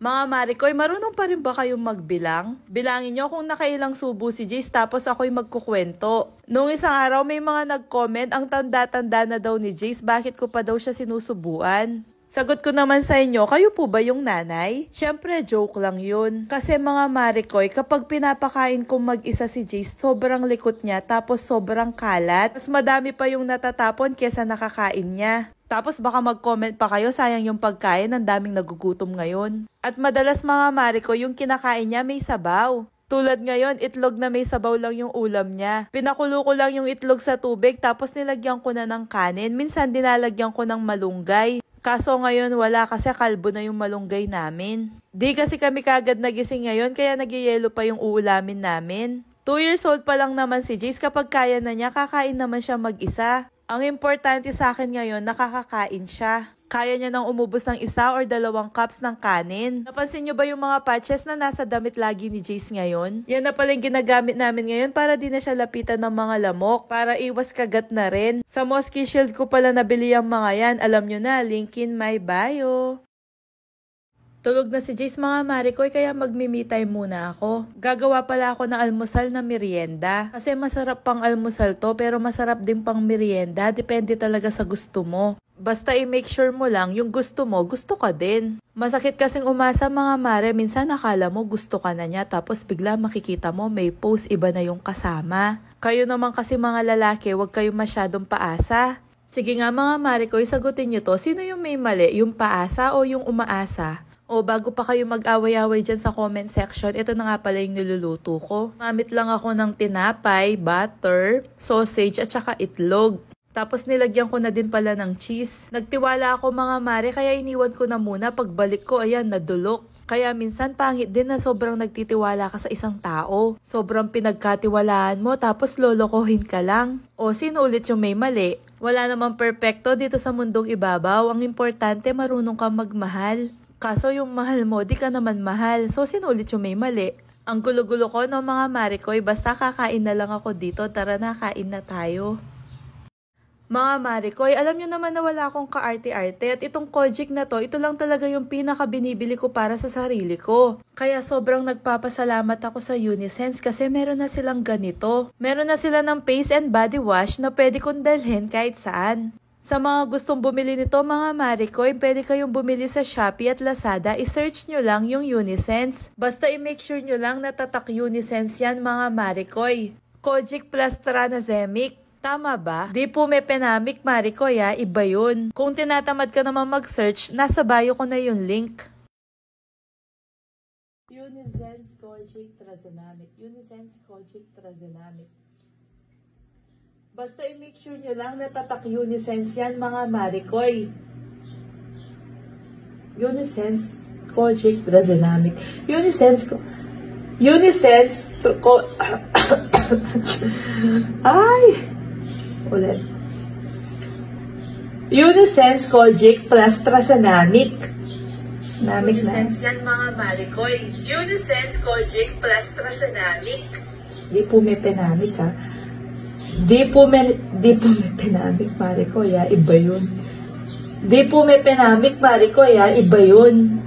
Mga Marikoy, marunong pa rin ba kayong magbilang? Bilangin nyo kung nakailang subo si Jace tapos ako'y magkukwento. Noong isang araw may mga nag-comment ang tanda-tanda na daw ni Jace, bakit ko pa daw siya sinusubuan? Sagot ko naman sa inyo, kayo po ba yung nanay? Syempre, joke lang yun. Kasi mga Marikoy, kapag pinapakain kong mag-isa si Jace, sobrang likot niya tapos sobrang kalat. Mas madami pa yung natatapon kesa nakakain niya. Tapos baka mag-comment pa kayo, sayang yung pagkain, ang daming nagugutom ngayon. At madalas mga Marikoy, yung kinakain niya may sabaw. Tulad ngayon, itlog na may sabaw lang yung ulam niya. Pinakulo ko lang yung itlog sa tubig tapos nilagyan ko na ng kanin. Minsan dinalagyan ko ng malunggay. Kaso ngayon wala kasi kalbo na yung malunggay namin. Di kasi kami kagad nagising ngayon kaya nagyayelo pa yung uulamin namin. 2 years old pa lang naman si Jace, kapag kaya na niya, kakain naman siya mag-isa. Ang importante sa akin ngayon, nakakakain siya. Kaya niya nang umubos ng 1 or 2 cups ng kanin. Napansin niyo ba yung mga patches na nasa damit lagi ni Jace ngayon? Yan na pala yung ginagamit namin ngayon para di na siya lapitan ng mga lamok. Para iwas kagat na rin. Sa Mosquito Shield ko pala nabili ang mga yan. Alam nyo na, link in my bio. Tulog na si Jace mga Marikoy kaya magmi-me time muna ako. Gagawa pala ako ng almusal na merienda. Kasi masarap pang almusal to pero masarap din pang merienda. Depende talaga sa gusto mo. Basta i-make sure mo lang yung gusto mo, gusto ka din. Masakit kasing umasa mga mare, minsan nakala mo gusto ka na niya tapos bigla makikita mo may post iba na yung kasama. Kayo naman kasi mga lalaki, wag kayong masyadong paasa. Sige nga mga Marikoy, sagutin nyo to. Sino yung may mali? Yung paasa o yung umaasa? O bago pa kayo mag-away-away dyan sa comment section, ito na nga pala yung niluluto ko. Gamit lang ako ng tinapay, butter, sausage at saka itlog. Tapos nilagyan ko na din pala ng cheese. Nagtiwala ako mga mare kaya iniwan ko na muna. Pagbalik ko, ayan, nadulok. Kaya minsan pangit din na sobrang nagtitiwala ka sa isang tao. Sobrang pinagkatiwalaan mo tapos lolokohin ka lang. O sino ulit yung may mali? Wala namang perpekto dito sa mundong ibabaw. Ang importante marunong kang magmahal. Kaso yung mahal mo, di ka naman mahal. So, sino ulit yung may mali? Ang gulo-gulo ko no mga Marikoy, basta kakain na lang ako dito. Tara na, kain na tayo. Mga Marikoy, alam nyo naman na wala akong kaarte-arte at itong Kojic na to, ito lang talaga yung pinaka-binibili ko para sa sarili ko. Kaya sobrang nagpapasalamat ako sa Unisense kasi meron na silang ganito. Meron na sila ng face and body wash na pwede kong dalhin kahit saan. Sa mga gustong bumili nito mga Marikoy, pwede kayong bumili sa Shopee at Lazada. I-search nyo lang yung Unisense. Basta i-make sure nyo lang na tatak Unisense yan mga Marikoy. Kojic plus Tranexamic. Tama ba? Di po may penamic Marikoy ha, iba yun. Kung tinatamad ka naman mag-search, nasa bio ko na yung link. Unisense Kojic Tranexamic. Unisense Kojic Tranexamic. Basta i-make sure nyo lang na tatak Unisense yan mga Marikoy. Unisense Kojic Tranexamic. Ay! Ulit. Unisense Kojic plus Tranexamic. Unisense yan mga Marikoy. Unisense Kojic plus Tranexamic. Di po may penamic ha. Di po may penamic Marikoy ha. Iba yun. Di po may penamic Marikoy ha. Iba yun.